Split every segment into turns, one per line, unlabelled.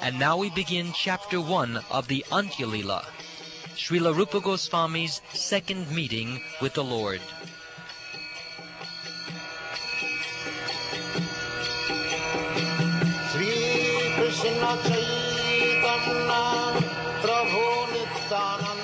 And now we begin Chapter 1 of the Antya Lila, Srila Rupa Gosvami's second meeting with the Lord.
Sri Krishna Caitanya caritamrta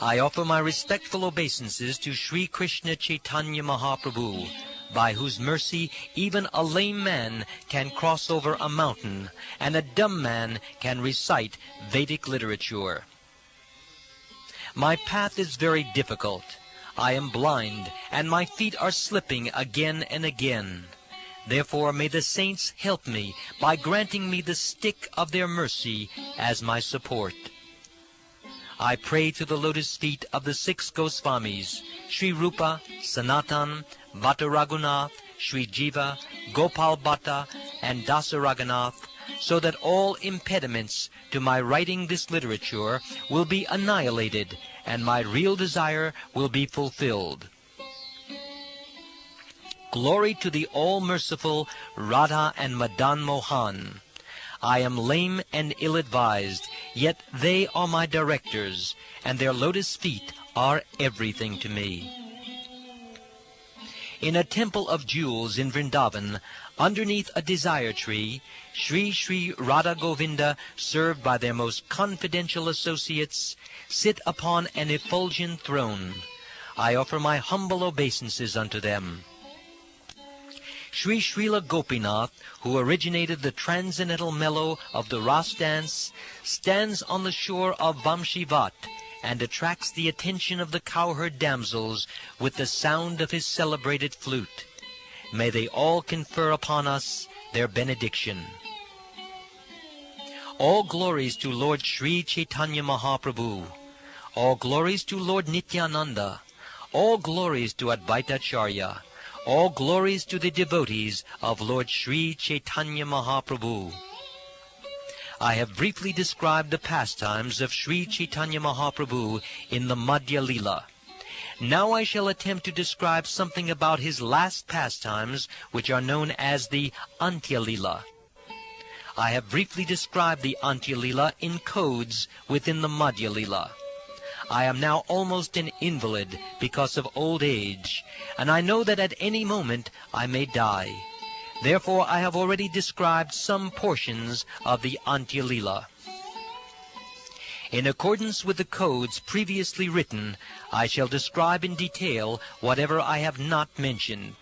I offer my respectful obeisances to Sri Krishna Caitanya Mahaprabhu, by whose mercy even a lame man can cross over a mountain, and a dumb man can recite Vedic literature. My path is very difficult. I am blind, and my feet are slipping again and again. Therefore may the saints help me by granting me the stick of their mercy as my support. I pray to the lotus feet of the 6 Gosvamis, Sri Rupa, Sanatan, Bhatta Raghunath, Sri Jiva, Gopal Bhatta, and Dasa Raghunath, so that all impediments to my writing this literature will be annihilated and my real desire will be fulfilled. Glory to the all-merciful Radha and Madan Mohan. I am lame and ill-advised, yet they are my directors, and their lotus feet are everything to me. In a temple of jewels in Vrindavan, underneath a desire tree, Sri Sri Radha Govinda, served by their most confidential associates, sit upon an effulgent throne. I offer my humble obeisances unto them. Sri Srila Gopinath, who originated the transcendental mellow of the Ras dance, stands on the shore of Vamshivat and attracts the attention of the cowherd damsels with the sound of his celebrated flute. May they all confer upon us their benediction. All glories to Lord Sri Caitanya Mahaprabhu. All glories to Lord Nityananda. All glories to Advaita Acharya. All glories to the devotees of Lord Sri Caitanya Mahaprabhu. I have briefly described the pastimes of Sri Caitanya Mahaprabhu in the Madhya Lila. Now I shall attempt to describe something about his last pastimes, which are known as the Antya Lila. I have briefly described the Antya Lila in codes within the Madhya Lila. I am now almost an invalid because of old age, and I know that at any moment I may die. Therefore I have already described some portions of the Antya Lila. In accordance with the codes previously written, I shall describe in detail whatever I have not mentioned.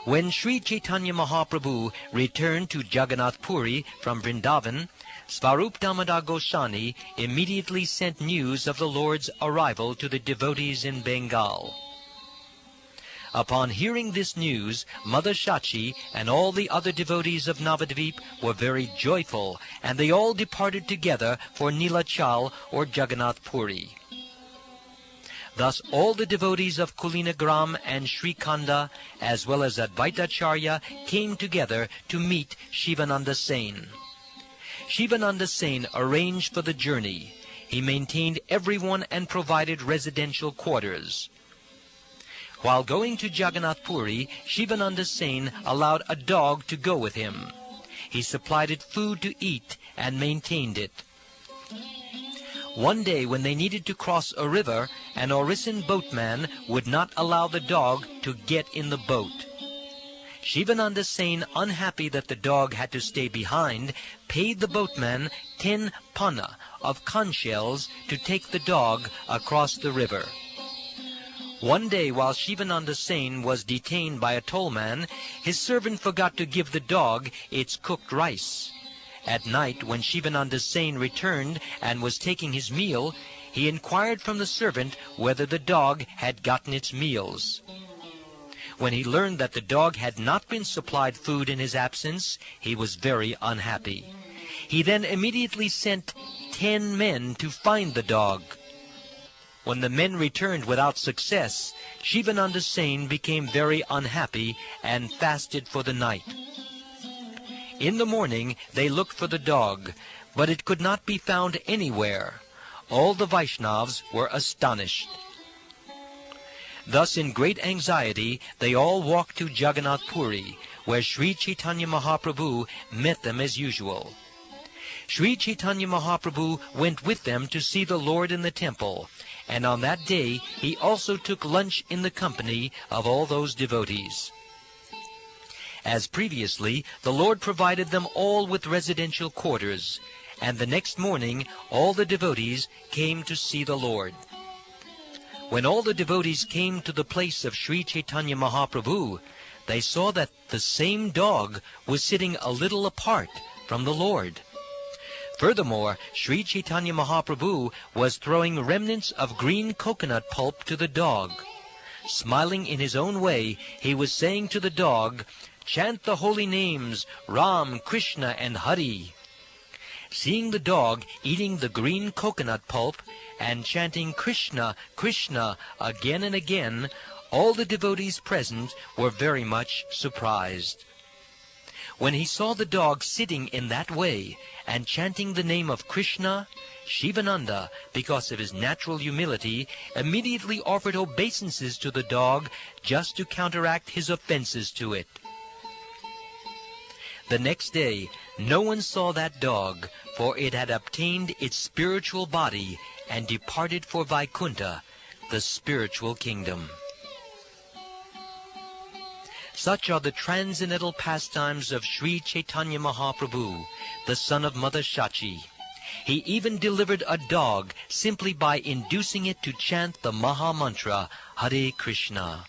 When Sri Caitanya Mahaprabhu returned to Jagannath Puri from Vrindavan, Svarup Damodar Goswami immediately sent news of the Lord's arrival to the devotees in Bengal. Upon hearing this news, Mother Shachi and all the other devotees of Navadvip were very joyful, and they all departed together for Nilachal or Jagannath Puri. Thus all the devotees of Kulinagram and Srikanda, as well as Advaita Acharya, came together to meet Shivananda Sen. Shivananda Sen arranged for the journey. He maintained everyone and provided residential quarters. While going to Jagannath Puri, Shivananda Sen allowed a dog to go with him. He supplied it food to eat and maintained it. One day when they needed to cross a river, an Orison boatman would not allow the dog to get in the boat. Shivananda Sen, unhappy that the dog had to stay behind, paid the boatman 10 panna of conch shells to take the dog across the river. One day while Shivananda Sen was detained by a tollman, his servant forgot to give the dog its cooked rice. At night, when Shivananda Sen returned and was taking his meal, he inquired from the servant whether the dog had gotten its meals. When he learned that the dog had not been supplied food in his absence, he was very unhappy. He then immediately sent 10 men to find the dog. When the men returned without success, Shivananda Sen became very unhappy and fasted for the night. In the morning they looked for the dog, but it could not be found anywhere. All the Vaishnavas were astonished. Thus in great anxiety they all walked to Jagannath Puri, where Sri Caitanya Mahaprabhu met them as usual. Sri Caitanya Mahaprabhu went with them to see the Lord in the temple, and on that day he also took lunch in the company of all those devotees. As previously, the Lord provided them all with residential quarters, and the next morning all the devotees came to see the Lord. When all the devotees came to the place of Sri Caitanya Mahaprabhu, they saw that the same dog was sitting a little apart from the Lord. Furthermore, Sri Caitanya Mahaprabhu was throwing remnants of green coconut pulp to the dog. Smiling in his own way, he was saying to the dog, "Chant the holy names, Ram, Krishna, and Hari." Seeing the dog eating the green coconut pulp and chanting Krishna, Krishna again and again, all the devotees present were very much surprised. When he saw the dog sitting in that way and chanting the name of Krishna, Shivananda, because of his natural humility, immediately offered obeisances to the dog just to counteract his offenses to it. The next day, no one saw that dog, for it had obtained its spiritual body and departed for Vaikuntha, the spiritual kingdom. Such are the transcendental pastimes of Sri Caitanya Mahaprabhu, the son of Mother Shachi. He even delivered a dog simply by inducing it to chant the Maha Mantra, Hare Krishna.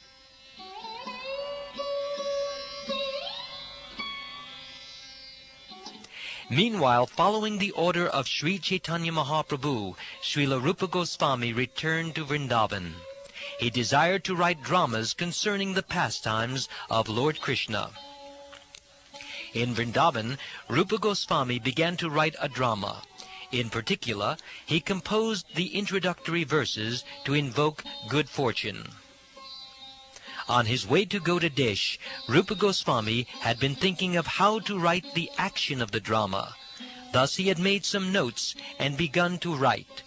Meanwhile, following the order of Sri Caitanya Mahaprabhu, Srila Rupa Gosvami returned to Vrindavan. He desired to write dramas concerning the pastimes of Lord Krishna. In Vrindavan, Rupa Gosvami began to write a drama. In particular, he composed the introductory verses to invoke good fortune. On his way to Gaudadesh, Rupa Gosvami had been thinking of how to write the action of the drama. Thus he had made some notes and begun to write.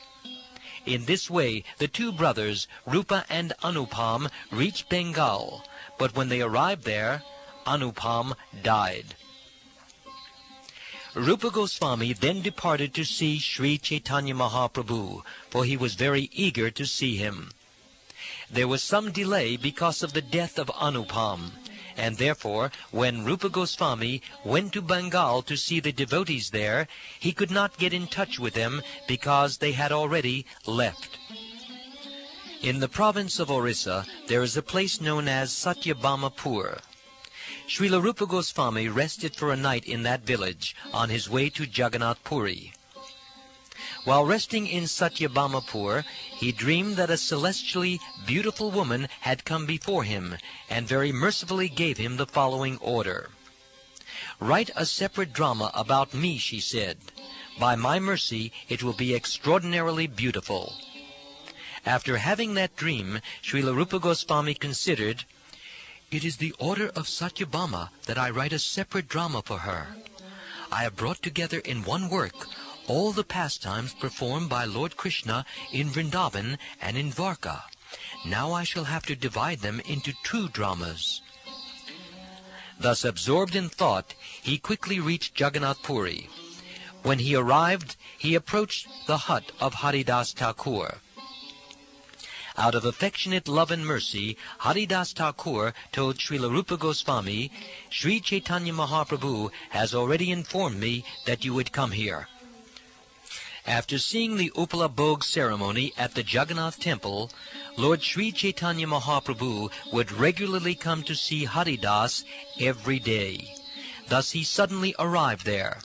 In this way, the two brothers, Rupa and Anupam, reached Bengal, but when they arrived there, Anupam died. Rupa Gosvami then departed to see Sri Caitanya Mahaprabhu, for he was very eager to see him. There was some delay because of the death of Anupam, and therefore, when Rupa Gosvami went to Bengal to see the devotees there, he could not get in touch with them because they had already left. In the province of Orissa, there is a place known as Satyabhamapur. Srila Rupa Gosvami rested for a night in that village on his way to Jagannath Puri. While resting in Satyabhamapur, he dreamed that a celestially beautiful woman had come before him and very mercifully gave him the following order. "Write a separate drama about me," she said. "By my mercy it will be extraordinarily beautiful." After having that dream, Srila Rupa Gosvami considered, "It is the order of Satyabhama that I write a separate drama for her. I have brought together in one work all the pastimes performed by Lord Krishna in Vrindavan and in Dwarka. Now I shall have to divide them into 2 dramas. Thus absorbed in thought, he quickly reached Jagannath Puri. When he arrived, he approached the hut of Haridas Thakur. Out of affectionate love and mercy, Haridas Thakur told Srila Rupa Gosvami, "Sri Caitanya Mahaprabhu has already informed me that you would come here." After seeing the Upala Bhog ceremony at the Jagannath temple, Lord Sri Caitanya Mahaprabhu would regularly come to see Haridas every day. Thus he suddenly arrived there.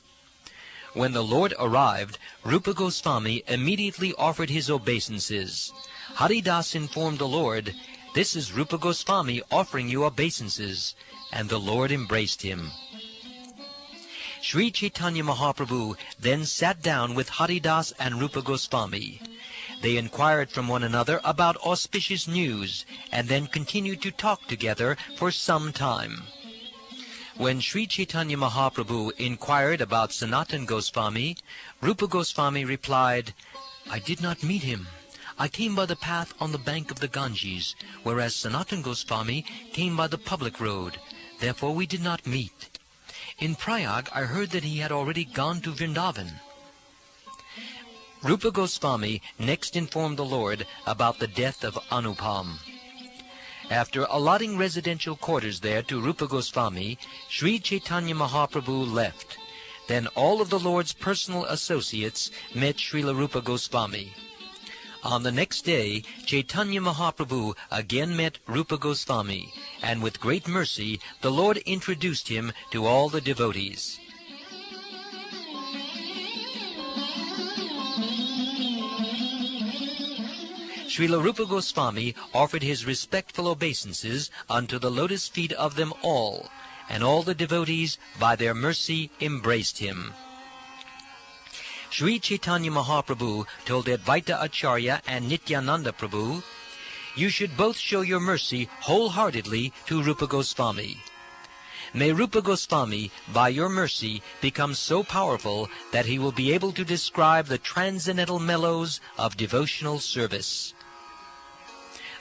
When the Lord arrived, Rupa Gosvami immediately offered his obeisances. Haridas informed the Lord, This is Rupa Gosvami offering you obeisances." And the Lord embraced him. Sri Caitanya Mahaprabhu then sat down with Haridas and Rupa Gosvami. They inquired from one another about auspicious news, and then continued to talk together for some time. When Sri Caitanya Mahaprabhu inquired about Sanatana Gosvami, Rupa Gosvami replied, "I did not meet him. I came by the path on the bank of the Ganges, whereas Sanatana Gosvami came by the public road. Therefore we did not meet. In Prayag I heard that he had already gone to Vrindavan." Rupa Gosvami next informed the Lord about the death of Anupam. After allotting residential quarters there to Rupa Gosvami, Sri Caitanya Mahaprabhu left. Then all of the Lord's personal associates met Srila Rupa Gosvami. On the next day, Caitanya Mahaprabhu again met Rupa Gosvami, and with great mercy the Lord introduced him to all the devotees. Srila Rupa Gosvami offered his respectful obeisances unto the lotus feet of them all, and all the devotees by their mercy embraced him. Sri Caitanya Mahaprabhu told Advaita Acharya and Nityananda Prabhu, "You should both show your mercy wholeheartedly to Rupa Gosvami. May Rupa Gosvami, by your mercy, become so powerful that he will be able to describe the transcendental mellows of devotional service."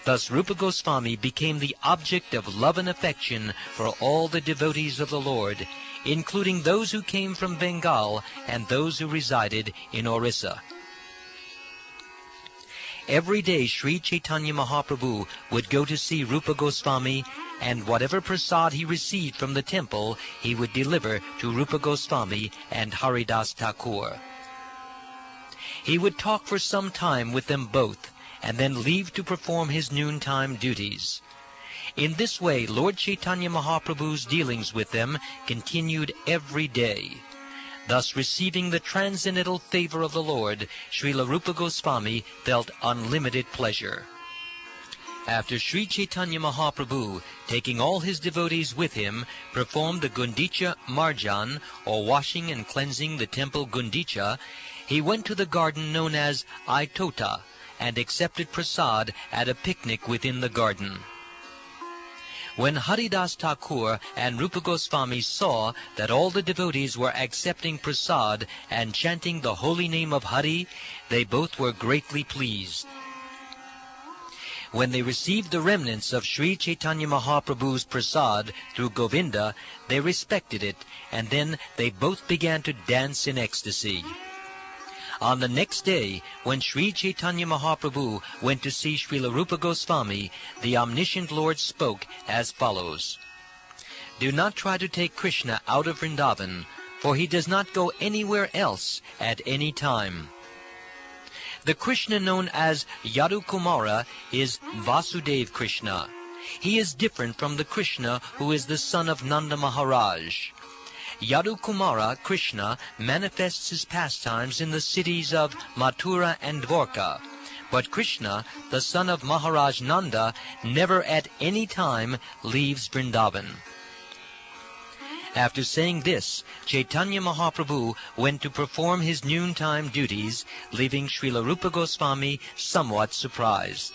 Thus Rupa Gosvami became the object of love and affection for all the devotees of the Lord, including those who came from Bengal and those who resided in Orissa. Every day Sri Caitanya Mahaprabhu would go to see Rupa Gosvami, and whatever prasad he received from the temple he would deliver to Rupa Gosvami and Haridas Thakur. He would talk for some time with them both, and then leave to perform his noontime duties. In this way Lord Caitanya Mahaprabhu's dealings with them continued every day. Thus, receiving the transcendental favor of the Lord, Srila Rupa Gosvami felt unlimited pleasure. After Sri Caitanya Mahaprabhu, taking all his devotees with him, performed the Gundicha Marjan, or washing and cleansing the temple Gundicha, he went to the garden known as Aitota, and accepted prasad at a picnic within the garden. When Haridas Thakur and Rupa Gosvami saw that all the devotees were accepting prasad and chanting the holy name of Hari, they both were greatly pleased. When they received the remnants of Sri Caitanya Mahaprabhu's prasad through Govinda, they respected it, and then they both began to dance in ecstasy. On the next day, when Sri Caitanya Mahaprabhu went to see Srila Rupa Gosvami, the omniscient Lord spoke as follows: "Do not try to take Krishna out of Vrindavan, for he does not go anywhere else at any time. The Krishna known as Yadu Kumara is Vasudev Krishna. He is different from the Krishna who is the son of Nanda Maharaj. Yadu Kumara Krishna manifests his pastimes in the cities of Mathura and Dwarka, but Krishna, the son of Maharaj Nanda, never at any time leaves Vrindavan." After saying this, Caitanya Mahaprabhu went to perform his noontime duties, leaving Srila Rupa Gosvami somewhat surprised.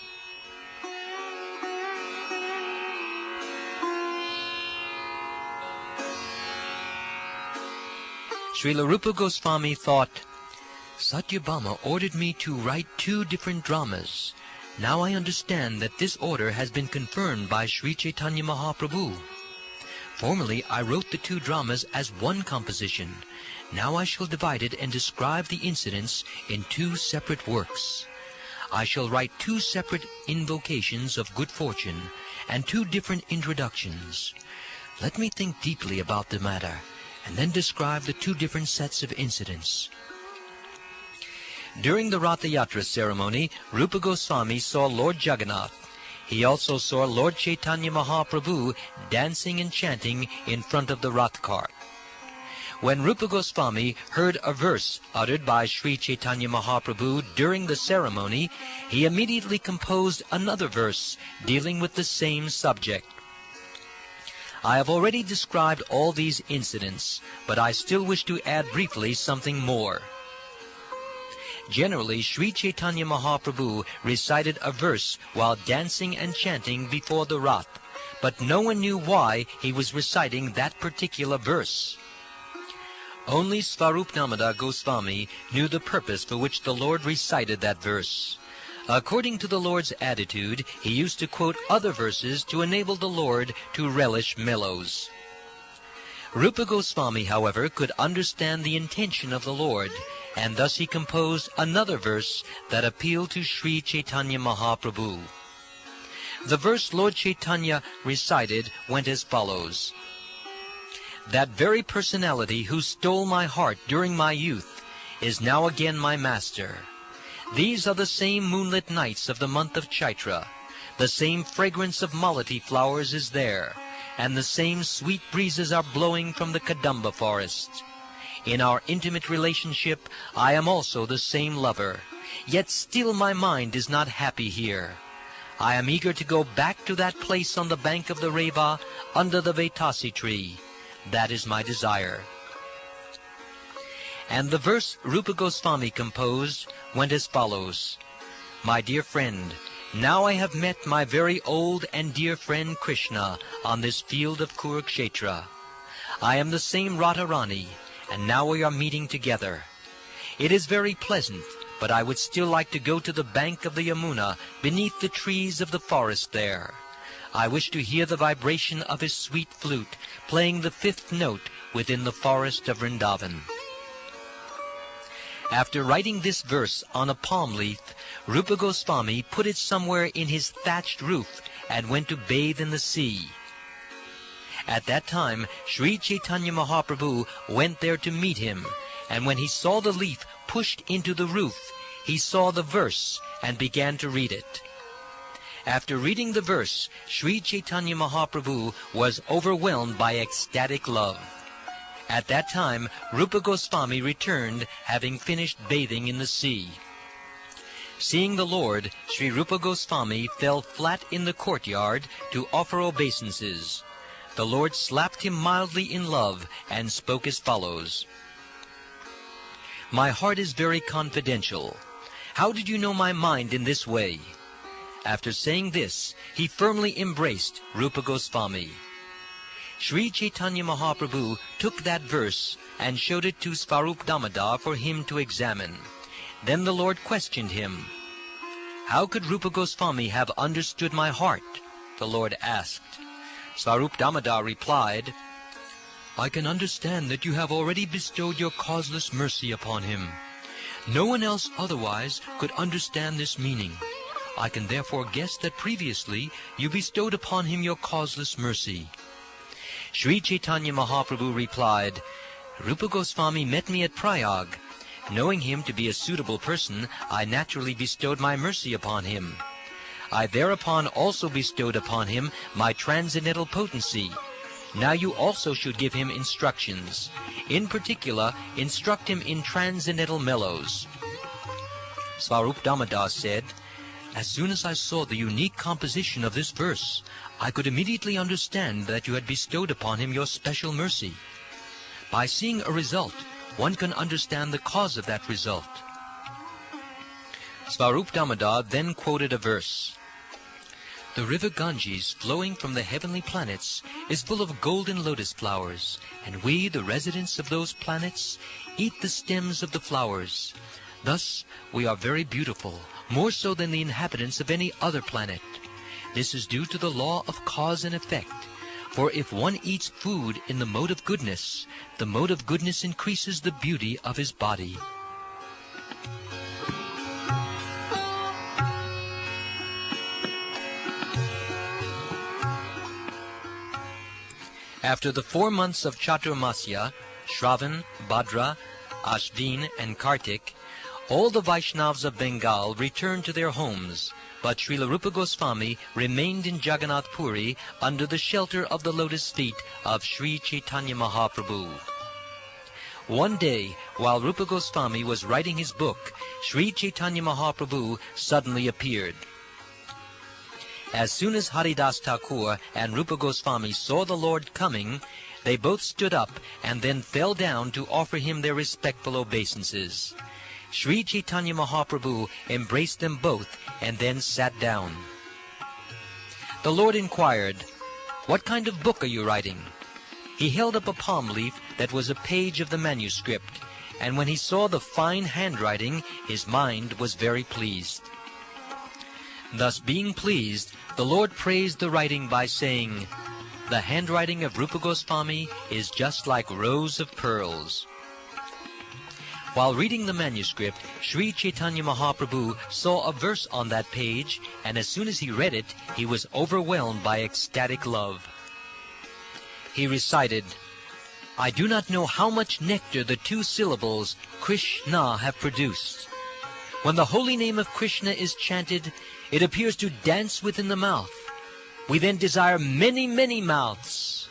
Srila Rupa Gosvami thought, "Satyabhama ordered me to write 2 different dramas. Now I understand that this order has been confirmed by Sri Caitanya Mahaprabhu. Formerly I wrote the 2 dramas as one composition. Now I shall divide it and describe the incidents in 2 separate works. I shall write 2 separate invocations of good fortune and 2 different introductions. Let me think deeply about the matter, and then describe the 2 different sets of incidents." During the Ratha Yatra ceremony, Rupa Gosvami saw Lord Jagannath. He also saw Lord Caitanya Mahaprabhu dancing and chanting in front of the Rath cart. When Rupa Gosvami heard a verse uttered by Sri Caitanya Mahaprabhu during the ceremony, he immediately composed another verse dealing with the same subject. I have already described all these incidents, but I still wish to add briefly something more. Generally, Sri Caitanya Mahaprabhu recited a verse while dancing and chanting before the Rath, but no one knew why he was reciting that particular verse. Only Srila Gosvami knew the purpose for which the Lord recited that verse. According to the Lord's attitude, he used to quote other verses to enable the Lord to relish mellows. Rupa Gosvami, however, could understand the intention of the Lord, and thus he composed another verse that appealed to Sri Caitanya Mahaprabhu. The verse Lord Chaitanya recited went as follows. That very personality who stole my heart during my youth is now again my master. These are the same moonlit nights of the month of Chaitra. The same fragrance of malati flowers is there, and the same sweet breezes are blowing from the Kadamba forest. In our intimate relationship, I am also the same lover, yet still my mind is not happy here. I am eager to go back to that place on the bank of the Reva, under the Vetasi tree. That is my desire. And the verse Rupa Gosvami composed went as follows. My dear friend, now I have met my very old and dear friend Krishna on this field of Kurukshetra. I am the same Radharani, and now we are meeting together. It is very pleasant, but I would still like to go to the bank of the Yamuna beneath the trees of the forest there. I wish to hear the vibration of his sweet flute playing the fifth note within the forest of Vrindavan. After writing this verse on a palm leaf, Rupa Gosvami put it somewhere in his thatched roof and went to bathe in the sea. At that time, Sri Caitanya Mahaprabhu went there to meet him, and when he saw the leaf pushed into the roof, he saw the verse and began to read it. After reading the verse, Sri Caitanya Mahaprabhu was overwhelmed by ecstatic love. At that time, Rupa Gosvami returned, having finished bathing in the sea. Seeing the Lord, Sri Rupa Gosvami fell flat in the courtyard to offer obeisances. The Lord slapped him mildly in love and spoke as follows. My heart is very confidential. How did you know my mind in this way? After saying this, he firmly embraced Rupa Gosvami. Sri Caitanya Mahaprabhu took that verse and showed it to Swarup Damodar for him to examine. Then the Lord questioned him. How could Rupa Gosvami have understood my heart? The Lord asked. Swarup Damodar replied, I can understand that you have already bestowed your causeless mercy upon him. No one else otherwise could understand this meaning. I can therefore guess that previously you bestowed upon him your causeless mercy. Sri Caitanya Mahaprabhu replied, Rupa Gosvami met me at Prayag. Knowing him to be a suitable person, I naturally bestowed my mercy upon him. I thereupon also bestowed upon him my transcendental potency. Now you also should give him instructions. In particular, instruct him in transcendental mellows. Swarup Damodar said, As soon as I saw the unique composition of this verse, I could immediately understand that you had bestowed upon him your special mercy. By seeing a result, one can understand the cause of that result. Swarup Damodar then quoted a verse. The river Ganges, flowing from the heavenly planets, is full of golden lotus flowers, and we, the residents of those planets, eat the stems of the flowers. Thus, we are very beautiful, more so than the inhabitants of any other planet. This is due to the law of cause and effect. For if one eats food in the mode of goodness, the mode of goodness increases the beauty of his body. After the 4 months of Chaturmasya, Shravan, Bhadra, Ashvin, and Kartik, all the Vaishnavas of Bengal returned to their homes, but Srila Rupa Gosvami remained in Jagannath Puri under the shelter of the lotus feet of Sri Caitanya Mahaprabhu. One day, while Rupa Gosvami was writing his book, Sri Caitanya Mahaprabhu suddenly appeared. As soon as Haridas Thakur and Rupa Gosvami saw the Lord coming, they both stood up and then fell down to offer him their respectful obeisances. Sri Caitanya Mahaprabhu embraced them both and then sat down. The Lord inquired, "What kind of book are you writing?" He held up a palm leaf that was a page of the manuscript, and when he saw the fine handwriting, his mind was very pleased. Thus being pleased, the Lord praised the writing by saying, "The handwriting of Rupa Gosvami is just like rows of pearls." While reading the manuscript, Sri Caitanya Mahaprabhu saw a verse on that page, and as soon as he read it, he was overwhelmed by ecstatic love. He recited, "I do not know how much nectar the two syllables Krishna have produced. When the holy name of Krishna is chanted, it appears to dance within the mouth. We then desire many, many mouths.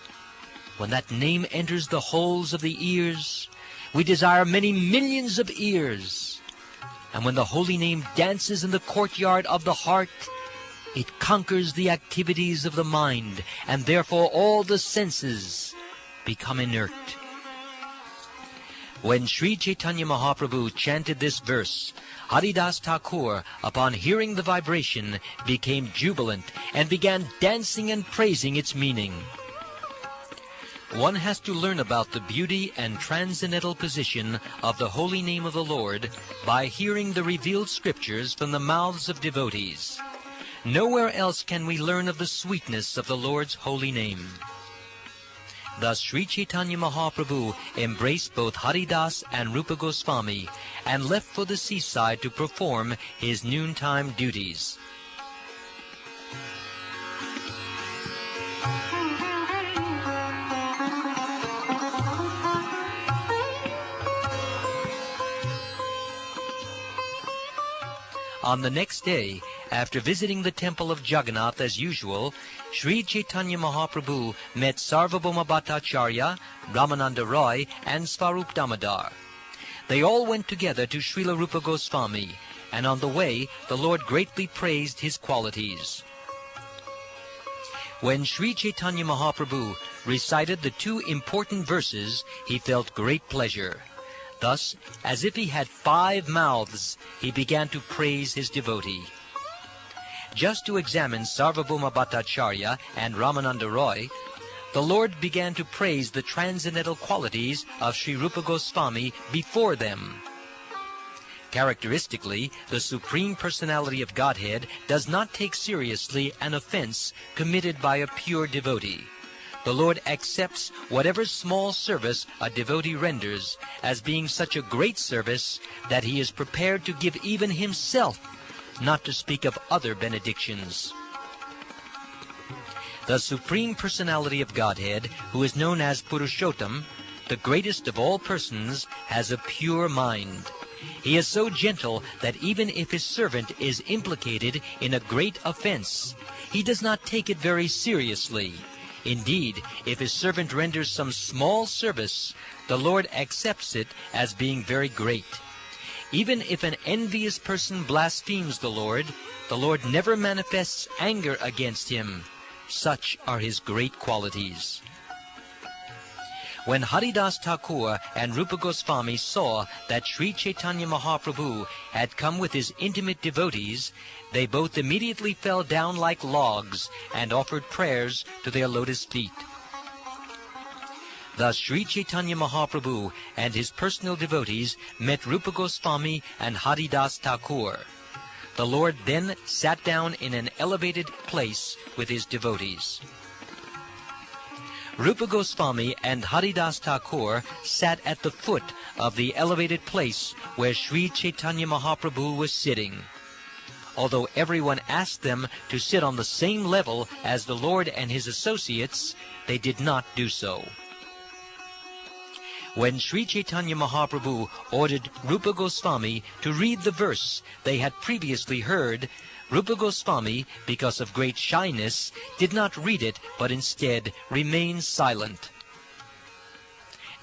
When that name enters the holes of the ears, we desire many millions of ears. And when the holy name dances in the courtyard of the heart, it conquers the activities of the mind, and therefore all the senses become inert." When Sri Caitanya Mahaprabhu chanted this verse, Haridas Thakur, upon hearing the vibration, became jubilant and began dancing and praising its meaning. One has to learn about the beauty and transcendental position of the holy name of the Lord by hearing the revealed scriptures from the mouths of devotees. Nowhere else can we learn of the sweetness of the Lord's holy name. Thus Sri Caitanya Mahaprabhu embraced both Haridas and Rupa Gosvami and left for the seaside to perform his noontime duties. On the next day, after visiting the temple of Jagannath as usual, Sri Caitanya Mahaprabhu met Sarvabhauma Bhattacharya, Ramananda Roy, and Svarup Damodar. They all went together to Srila Rupa Gosvami, and on the way the Lord greatly praised his qualities. When Sri Caitanya Mahaprabhu recited the two important verses, he felt great pleasure. Thus, as if he had 5 mouths, he began to praise his devotee. Just to examine Sarvabhauma Bhattacharya and Ramananda Roy, the Lord began to praise the transcendental qualities of Sri Rupa Gosvami before them. Characteristically, the Supreme Personality of Godhead does not take seriously an offense committed by a pure devotee. The Lord accepts whatever small service a devotee renders as being such a great service that he is prepared to give even himself, not to speak of other benedictions. The Supreme Personality of Godhead, who is known as Purushottam, the greatest of all persons, has a pure mind. He is so gentle that even if his servant is implicated in a great offense, he does not take it very seriously. Indeed, if his servant renders some small service, the Lord accepts it as being very great. Even if an envious person blasphemes the Lord never manifests anger against him. Such are his great qualities. When Haridas Thakur and Rupa Gosvami saw that Sri Caitanya Mahaprabhu had come with his intimate devotees, they both immediately fell down like logs and offered prayers to their lotus feet. Thus Sri Caitanya Mahaprabhu and his personal devotees met Rupa Gosvami and Haridas Thakur. The Lord then sat down in an elevated place with his devotees. Rupa Gosvami and Haridas Thakur sat at the foot of the elevated place where Sri Caitanya Mahaprabhu was sitting. Although everyone asked them to sit on the same level as the Lord and his associates, they did not do so. When Sri Caitanya Mahaprabhu ordered Rupa Gosvami to read the verse they had previously heard, Rupa Gosvami, because of great shyness, did not read it, but instead remained silent.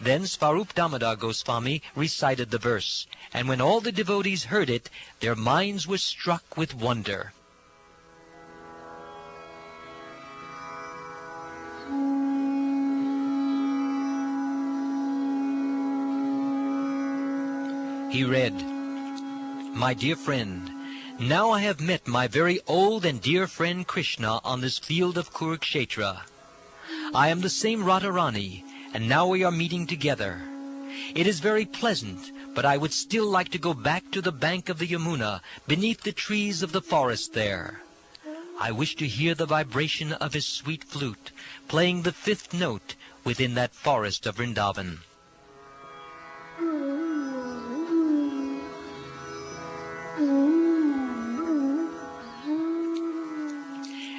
Then Svarupa Damodar Gosvami recited the verse, and when all the devotees heard it, their minds were struck with wonder. He read, "My dear friend, now I have met my very old and dear friend Krishna on this field of Kurukshetra. I am the same Radharani, and now we are meeting together. It is very pleasant, but I would still like to go back to the bank of the Yamuna, beneath the trees of the forest there. I wish to hear the vibration of his sweet flute, playing the 5th note within that forest of Vrindavan."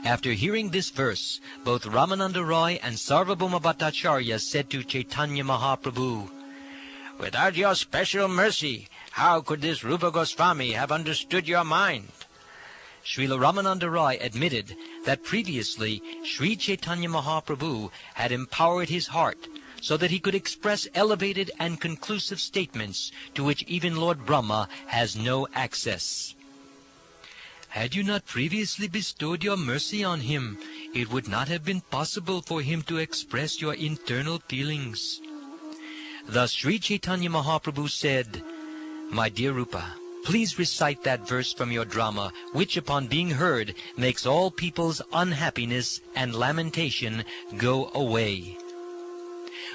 After hearing this verse, both Ramananda Roy and Sarvabhauma Bhattacharya said to Caitanya Mahaprabhu, "Without your special mercy, how could this Rupa Gosvami have understood your mind?" Srila Ramananda Roy admitted that previously Sri Caitanya Mahaprabhu had empowered his heart so that he could express elevated and conclusive statements to which even Lord Brahma has no access. "Had you not previously bestowed your mercy on him, it would not have been possible for him to express your internal feelings." Thus Sri Caitanya Mahaprabhu said, "My dear Rupa, please recite that verse from your drama, which upon being heard makes all people's unhappiness and lamentation go away."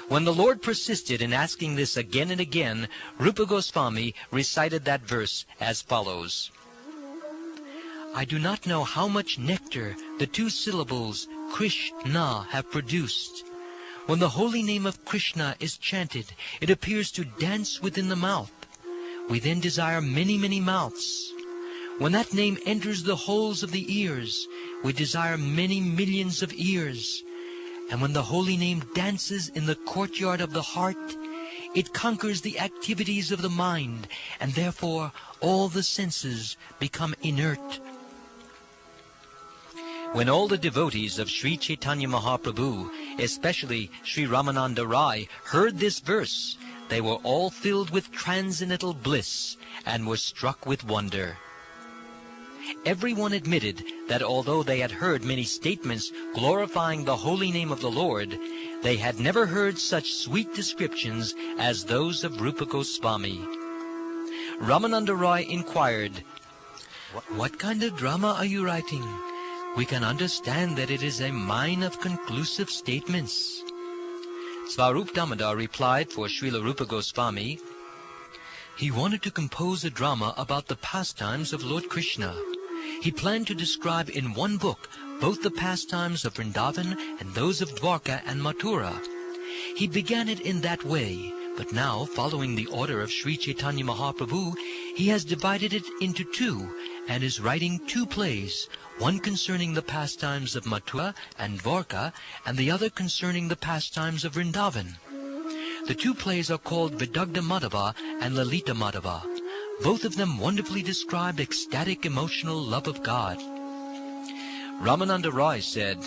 When the Lord persisted in asking this again and again, Rupa Gosvami recited that verse as follows. "I do not know how much nectar the 2 syllables Krishna have produced. When the holy name of Krishna is chanted, it appears to dance within the mouth. We then desire many, many mouths. When that name enters the holes of the ears, we desire many millions of ears. And when the holy name dances in the courtyard of the heart, it conquers the activities of the mind, and therefore all the senses become inert." When all the devotees of Sri Caitanya Mahaprabhu, especially Sri Ramananda Rai, heard this verse, they were all filled with transcendental bliss and were struck with wonder. Everyone admitted that although they had heard many statements glorifying the holy name of the Lord, they had never heard such sweet descriptions as those of Rupa Gosvami. Ramananda Rai inquired, "What kind of drama are you writing? We can understand that it is a mine of conclusive statements." Svarupa Damodar replied for Srila Rupa Gosvami, "He wanted to compose a drama about the pastimes of Lord Krishna. He planned to describe in one book both the pastimes of Vrindavan and those of Dwarka and Mathura. He began it in that way, but now, following the order of Sri Caitanya Mahaprabhu, he has divided it into 2 and is writing 2 plays, one concerning the pastimes of Mathura and Dwarka, and the other concerning the pastimes of Vrindavan. The 2 plays are called Vidagdha Madhava and Lalita Madhava. Both of them wonderfully describe ecstatic emotional love of God." Ramananda Roy said,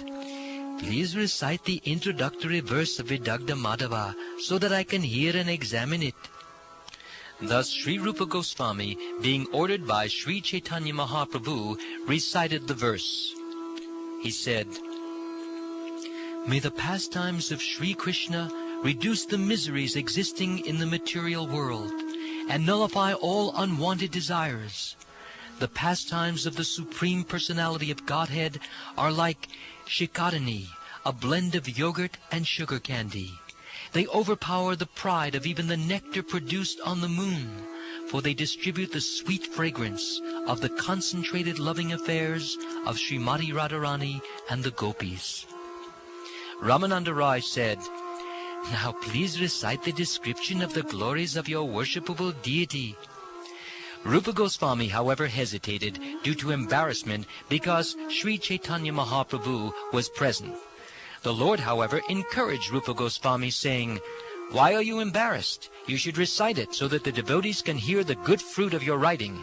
"Please recite the introductory verse of Vidagdha Madhava so that I can hear and examine it." Thus Sri Rupa Gosvami, being ordered by Sri Caitanya Mahaprabhu, recited the verse. He said, "May the pastimes of Sri Krishna reduce the miseries existing in the material world and nullify all unwanted desires. The pastimes of the Supreme Personality of Godhead are like shikadani, a blend of yogurt and sugar candy. They overpower the pride of even the nectar produced on the moon, for they distribute the sweet fragrance of the concentrated loving affairs of Srimati Radharani and the gopis." Ramananda Rai said, "Now please recite the description of the glories of your worshipable deity." Rupa Gosvami, however, hesitated due to embarrassment because Sri Caitanya Mahaprabhu was present. The Lord, however, encouraged Rupa Gosvami, saying, "Why are you embarrassed? You should recite it so that the devotees can hear the good fruit of your writing."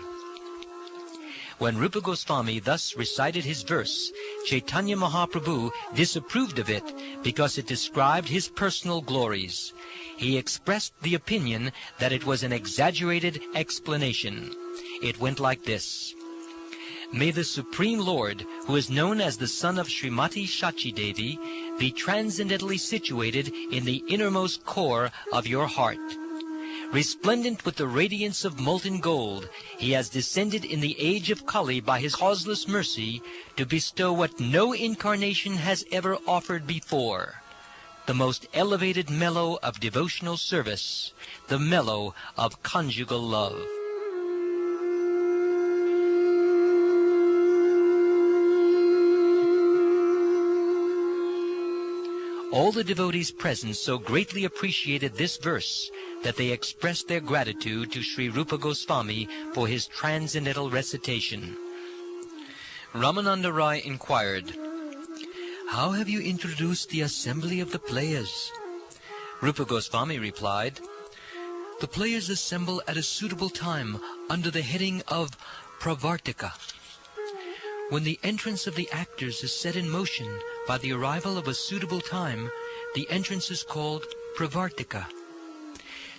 When Rupa Gosvami thus recited his verse, Caitanya Mahaprabhu disapproved of it because it described his personal glories. he expressed the opinion that it was an exaggerated explanation. It went like this: May the Supreme Lord, who is known as the son of Srimati Shachi Devi, be transcendently situated in the innermost core of your heart. Resplendent with the radiance of molten gold, he has descended in the age of Kali by his causeless mercy to bestow what no incarnation has ever offered before: the most elevated mellow of devotional service, the mellow of conjugal love. All the devotees present so greatly appreciated this verse that they expressed their gratitude to Sri Rupa Gosvami for his transcendental recitation. Ramananda Rai inquired, "How have you introduced the assembly of the players?" Rupa Gosvami replied, "The players assemble at a suitable time under the heading of Pravartika. When the entrance of the actors is set in motion by the arrival of a suitable time, the entrance is called Pravartika.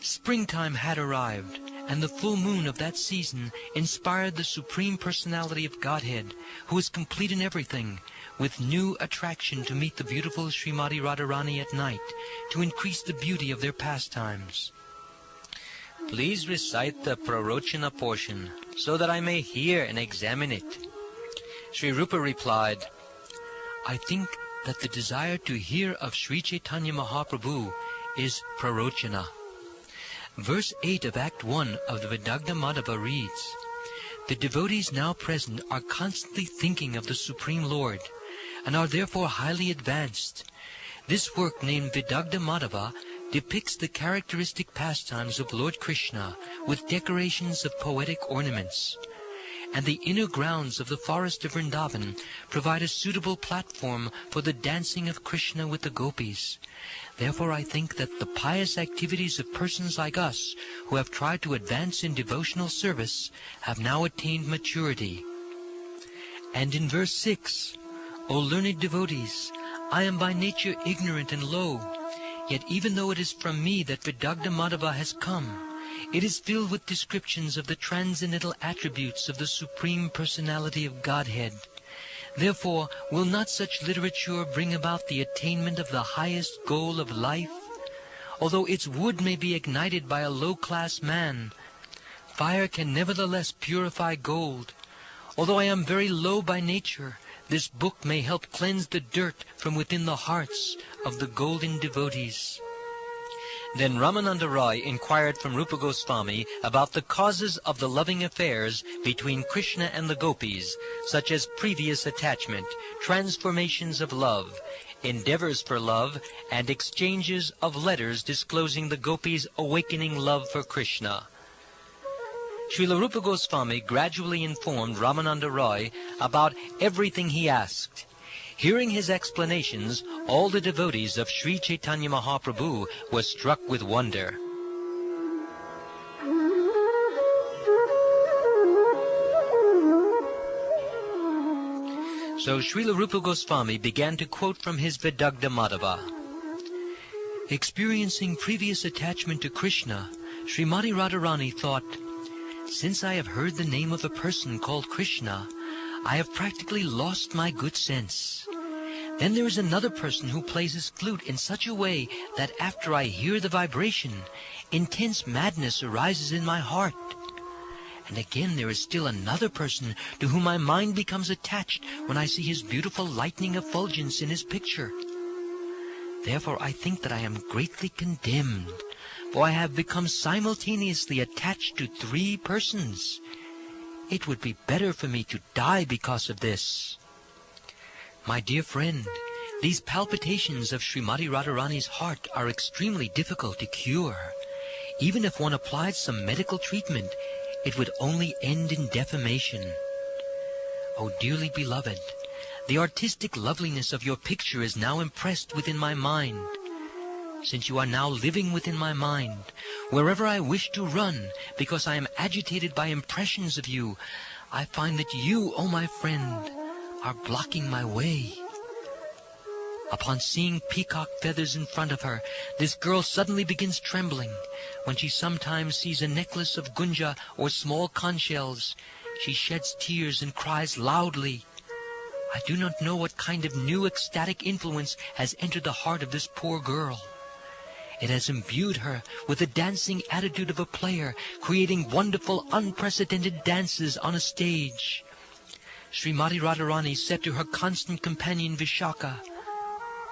Springtime had arrived, and the full moon of that season inspired the Supreme Personality of Godhead, who is complete in everything, with new attraction to meet the beautiful Srimati Radharani at night, to increase the beauty of their pastimes." Please recite the Prarochana portion, so that I may hear and examine it. Sri Rupa replied, "I think that the desire to hear of Sri Caitanya Mahaprabhu is Prarochana." Verse 8 of Act 1 of the Vidagdha Madhava reads, "The devotees now present are constantly thinking of the Supreme Lord, and are therefore highly advanced. This work named Vidagdha Madhava depicts the characteristic pastimes of Lord Krishna with decorations of poetic ornaments. And the inner grounds of the forest of Vrindavan provide a suitable platform for the dancing of Krishna with the gopis. Therefore I think that the pious activities of persons like us, who have tried to advance in devotional service, have now attained maturity." And in verse 6, "O learned devotees, I am by nature ignorant and low, yet even though it is from me that Vidagdha Madhava has come, it is filled with descriptions of the transcendental attributes of the Supreme Personality of Godhead. Therefore, will not such literature bring about the attainment of the highest goal of life? Although its wood may be ignited by a low-class man, fire can nevertheless purify gold. Although I am very low by nature, this book may help cleanse the dirt from within the hearts of the golden devotees." Then Ramananda Rai inquired from Rupa Gosvami about the causes of the loving affairs between Krishna and the gopis, such as previous attachment, transformations of love, endeavors for love, and exchanges of letters disclosing the gopis' awakening love for Krishna. Srila Rupa Gosvami gradually informed Ramananda Rai about everything he asked. Hearing his explanations, all the devotees of Sri Caitanya Mahaprabhu were struck with wonder. So Srila Rupa Gosvami began to quote from his Vidagdha Madhava. Experiencing previous attachment to Krishna, Srimati Radharani thought, "Since I have heard the name of a person called Krishna, I have practically lost my good sense. Then there is another person who plays his flute in such a way that after I hear the vibration, intense madness arises in my heart. And again there is still another person to whom my mind becomes attached when I see his beautiful lightning effulgence in his picture. Therefore I think that I am greatly condemned, for I have become simultaneously attached to 3 persons. It would be better for me to die because of this." My dear friend, these palpitations of Srimati Radharani's heart are extremely difficult to cure. Even if one applied some medical treatment, it would only end in defamation. O dearly beloved, the artistic loveliness of your picture is now impressed within my mind. Since you are now living within my mind, wherever I wish to run, because I am agitated by impressions of you, I find that you, O my friend, are blocking my way. Upon seeing peacock feathers in front of her, this girl suddenly begins trembling. When she sometimes sees a necklace of gunja or small conch shells, she sheds tears and cries loudly. I do not know what kind of new ecstatic influence has entered the heart of this poor girl. It has imbued her with the dancing attitude of a player, creating wonderful, unprecedented dances on a stage. Srimati Radharani said to her constant companion Vishaka,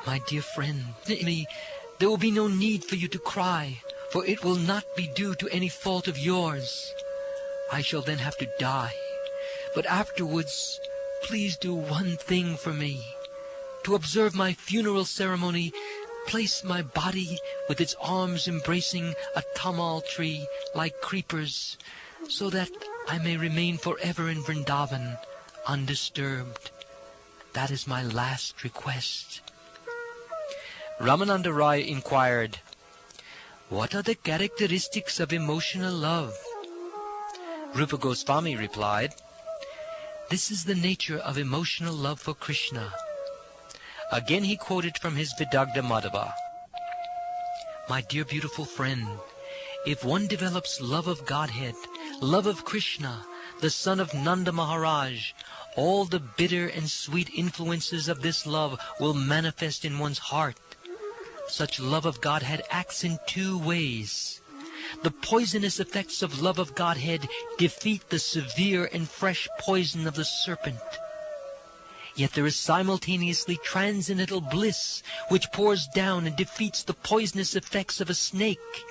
"My dear friend, there will be no need for you to cry, for it will not be due to any fault of yours. I shall then have to die, but afterwards, please do one thing for me. To observe my funeral ceremony, place my body with its arms embracing a tamal tree like creepers, so that I may remain forever in Vrindavan, undisturbed. That is my last request." Ramananda Roy inquired, "What are the characteristics of emotional love?" Rupa Gosvami replied, "This is the nature of emotional love for Krishna." Again he quoted from his Vidagdha Madhava, "My dear beautiful friend, if one develops love of Godhead, love of Krishna, the son of Nanda Maharaj, all the bitter and sweet influences of this love will manifest in one's heart. Such love of Godhead acts in two ways. The poisonous effects of love of Godhead defeat the severe and fresh poison of the serpent. Yet there is simultaneously transcendental bliss, which pours down and defeats the poisonous effects of a snake,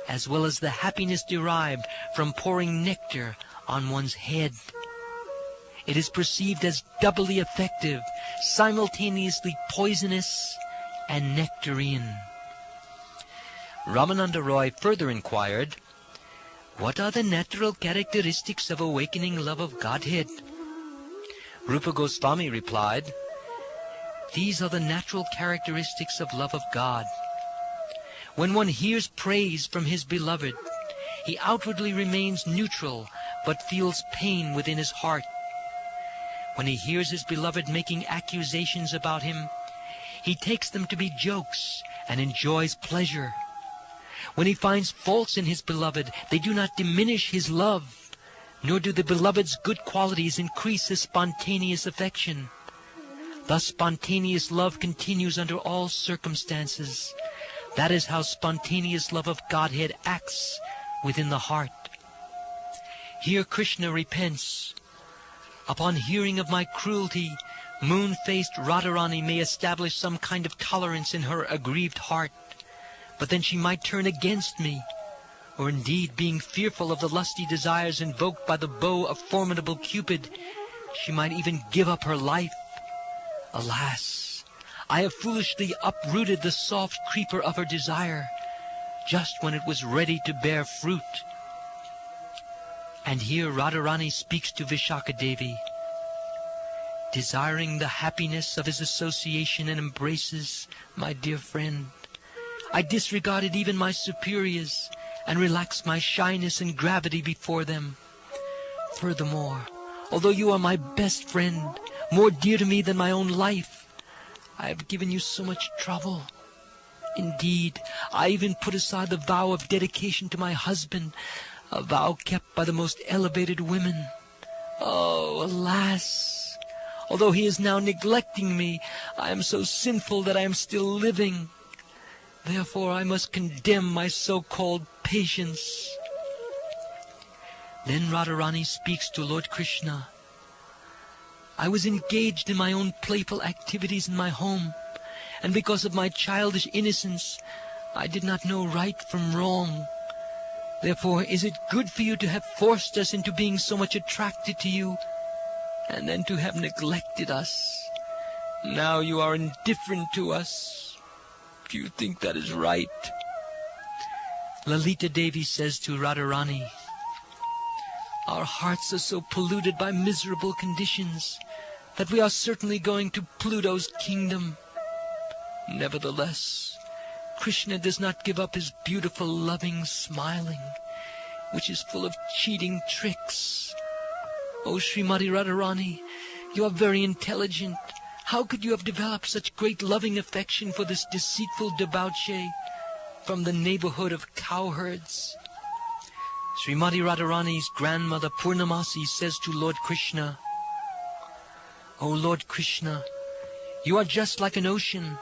as well as the happiness derived from pouring nectar on one's head. It is perceived as doubly effective, simultaneously poisonous and nectarine." Ramananda Roy further inquired, "What are the natural characteristics of awakening love of Godhead?" Rupa Gosvami replied, "These are the natural characteristics of love of God. When one hears praise from his beloved, he outwardly remains neutral but feels pain within his heart. When he hears his beloved making accusations about him, he takes them to be jokes and enjoys pleasure. When he finds faults in his beloved, they do not diminish his love, nor do the beloved's good qualities increase his spontaneous affection. Thus spontaneous love continues under all circumstances. That is how spontaneous love of Godhead acts within the heart. Here Krishna repents. Upon hearing of my cruelty, moon-faced Radharani may establish some kind of tolerance in her aggrieved heart, but then she might turn against me, or indeed, being fearful of the lusty desires invoked by the bow of formidable Cupid, she might even give up her life. Alas, I have foolishly uprooted the soft creeper of her desire, just when it was ready to bear fruit." And here Radharani speaks to Vishaka Devi, "Desiring the happiness of his association and embraces, my dear friend, I disregarded even my superiors and relaxed my shyness and gravity before them. Furthermore, although you are my best friend, more dear to me than my own life, I have given you so much trouble. Indeed, I even put aside the vow of dedication to my husband, a vow kept by the most elevated women. Oh, alas! Although he is now neglecting me, I am so sinful that I am still living. Therefore I must condemn my so-called patience." Then Radharani speaks to Lord Krishna. "I was engaged in my own playful activities in my home, and because of my childish innocence, I did not know right from wrong. Therefore, is it good for you to have forced us into being so much attracted to you, and then to have neglected us? Now you are indifferent to us. Do you think that is right?" Lalita Devi says to Radharani, "Our hearts are so polluted by miserable conditions that we are certainly going to Pluto's kingdom. Nevertheless, Krishna does not give up his beautiful, loving smiling, which is full of cheating tricks. Oh, Srimati Radharani, you are very intelligent. How could you have developed such great loving affection for this deceitful debauchee from the neighborhood of cowherds? Srimati Radharani's grandmother Purnamasi says to Lord Krishna, "O Lord Krishna, you are just like an ocean.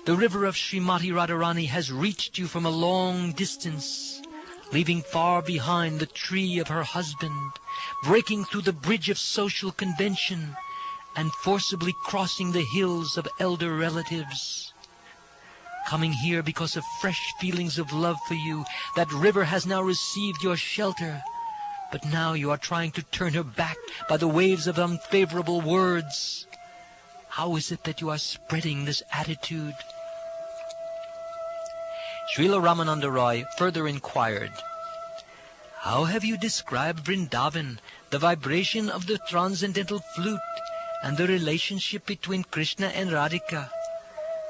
The river of Srimati Radharani has reached you from a long distance, leaving far behind the tree of her husband, breaking through the bridge of social convention, and forcibly crossing the hills of elder relatives. Coming here because of fresh feelings of love for you, that river has now received your shelter, but now you are trying to turn her back by the waves of unfavorable words. How is it that you are spreading this attitude?" Srila Ramananda Roy further inquired, "How have you described Vrindavan, the vibration of the transcendental flute, and the relationship between Krishna and Radhika?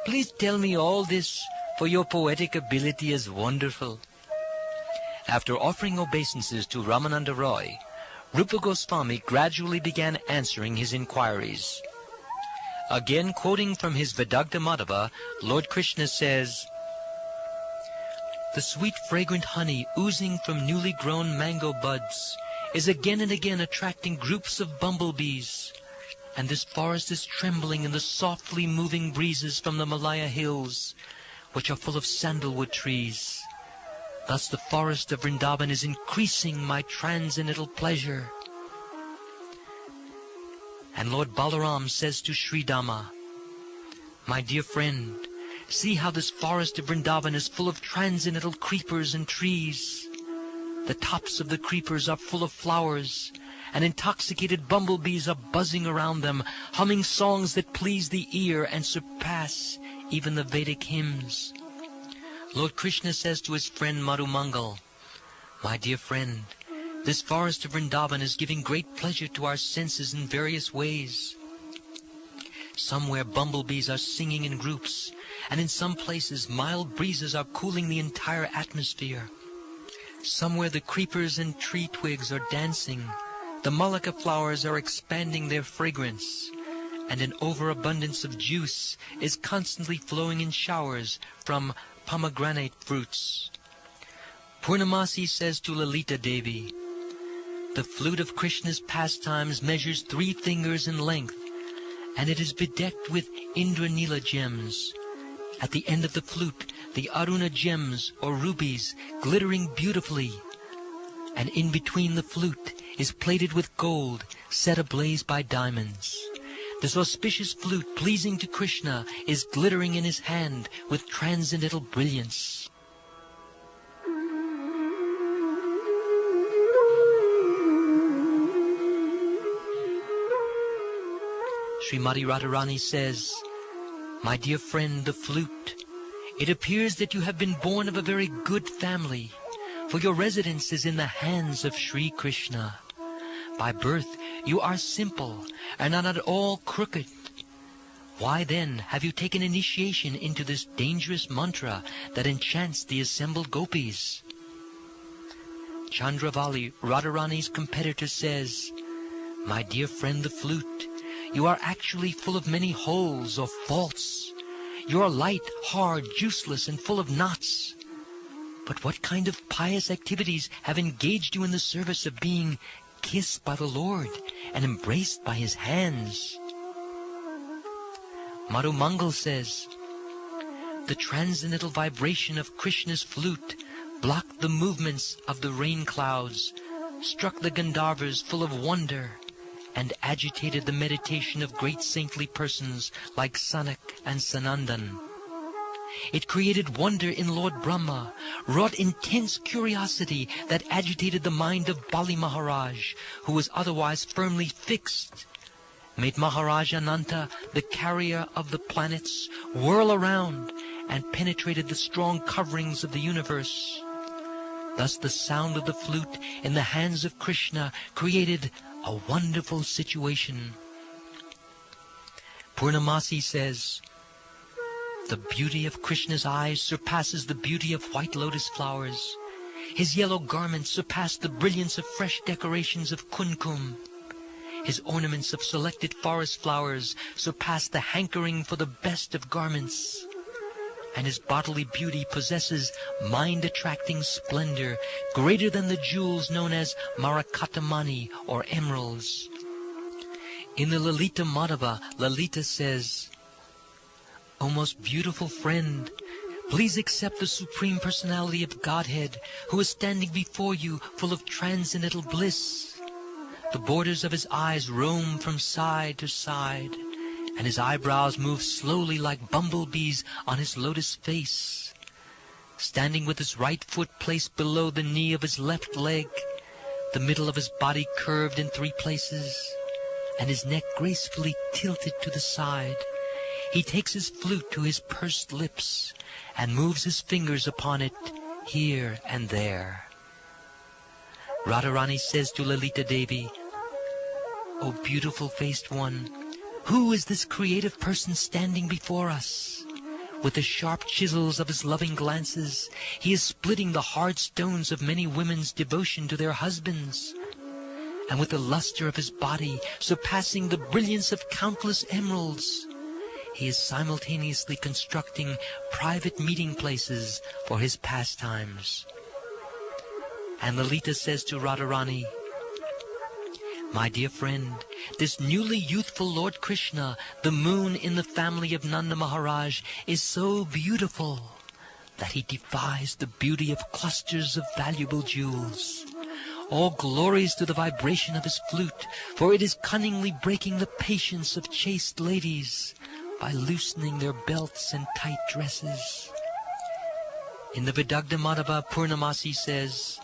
Please tell me all this, for your poetic ability is wonderful." After offering obeisances to Ramananda Roy, Rupa Gosvami gradually began answering his inquiries. Again quoting from his Vedagta Madhava, Lord Krishna says, "The sweet fragrant honey oozing from newly grown mango buds is again and again attracting groups of bumblebees, and this forest is trembling in the softly moving breezes from the Malaya hills, which are full of sandalwood trees. Thus the forest of Vrindavan is increasing my transcendental pleasure." And Lord Balaram says to Sri Dhamma, "My dear friend, see how this forest of Vrindavan is full of transcendental creepers and trees. The tops of the creepers are full of flowers, and intoxicated bumblebees are buzzing around them, humming songs that please the ear and surpass even the Vedic hymns." Lord Krishna says to his friend Madhumangal, "My dear friend, this forest of Vrindavan is giving great pleasure to our senses in various ways. Somewhere bumblebees are singing in groups, and in some places mild breezes are cooling the entire atmosphere. Somewhere the creepers and tree twigs are dancing, the malaka flowers are expanding their fragrance, and an overabundance of juice is constantly flowing in showers from pomegranate fruits." Purnamasi says to Lalita Devi, "The flute of Krishna's pastimes measures 3 fingers in length, and it is bedecked with Indranila gems. At the end of the flute, the Aruna gems or rubies glittering beautifully, and in between the flute is plated with gold set ablaze by diamonds. This auspicious flute, pleasing to Krishna, is glittering in his hand with transcendental brilliance." Srimati Radharani says, "My dear friend, the flute, it appears that you have been born of a very good family, for your residence is in the hands of Sri Krishna. By birth you are simple and not at all crooked. Why then have you taken initiation into this dangerous mantra that enchants the assembled gopis?" Chandravali, Radharani's competitor, says, "My dear friend, the flute, you are actually full of many holes or faults. You are light, hard, juiceless, and full of knots. But what kind of pious activities have engaged you in the service of being kissed by the Lord and embraced by his hands?" Madhumangal says, "The transcendental vibration of Krishna's flute blocked the movements of the rain clouds, struck the Gandharvas full of wonder, and agitated the meditation of great saintly persons like Sanak and Sanandan. It created wonder in Lord Brahma, wrought intense curiosity that agitated the mind of Bali Maharaj, who was otherwise firmly fixed, made Maharaj Ananta, the carrier of the planets, whirl around, and penetrated the strong coverings of the universe. Thus the sound of the flute in the hands of Krishna created a wonderful situation." Purnamasi says, "The beauty of Krishna's eyes surpasses the beauty of white lotus flowers. His yellow garments surpass the brilliance of fresh decorations of kumkum. His ornaments of selected forest flowers surpass the hankering for the best of garments. And his bodily beauty possesses mind-attracting splendor greater than the jewels known as Marakatamani or emeralds. In the Lalita Madhava, Lalita says, "O most beautiful friend, please accept the Supreme Personality of Godhead, who is standing before you full of transcendental bliss. The borders of his eyes roam from side to side, and his eyebrows move slowly like bumblebees on his lotus face. Standing with his right foot placed below the knee of his left leg, the middle of his body curved in 3 places, and his neck gracefully tilted to the side, he takes his flute to his pursed lips and moves his fingers upon it here and there." Radharani says to Lalita Devi, "O beautiful-faced one, who is this creative person standing before us? With the sharp chisels of his loving glances, he is splitting the hard stones of many women's devotion to their husbands. And with the luster of his body surpassing the brilliance of countless emeralds, he is simultaneously constructing private meeting places for his pastimes." And Lalita says to Radharani, "My dear friend, this newly youthful Lord Krishna, the moon in the family of Nanda Maharaj, is so beautiful that he defies the beauty of clusters of valuable jewels. All glories to the vibration of his flute, for it is cunningly breaking the patience of chaste ladies by loosening their belts and tight dresses." In the Vidagdha Madhava, Purnamasi says,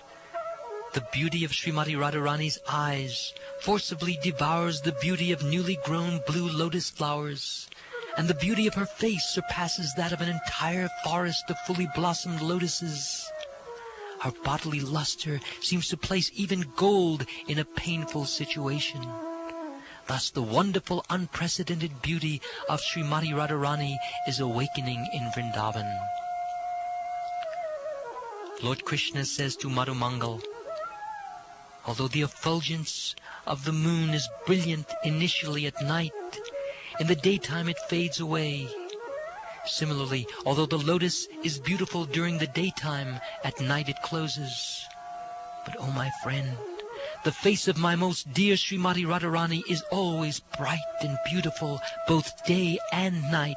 "The beauty of Srimati Radharani's eyes forcibly devours the beauty of newly grown blue lotus flowers, and the beauty of her face surpasses that of an entire forest of fully blossomed lotuses. Her bodily luster seems to place even gold in a painful situation. Thus the wonderful, unprecedented beauty of Srimati Radharani is awakening in Vrindavan." Lord Krishna says to Madhumangal, "Although the effulgence of the moon is brilliant initially at night, in the daytime it fades away. Similarly, although the lotus is beautiful during the daytime, at night it closes. But, O my friend, the face of my most dear Srimati Radharani is always bright and beautiful, both day and night.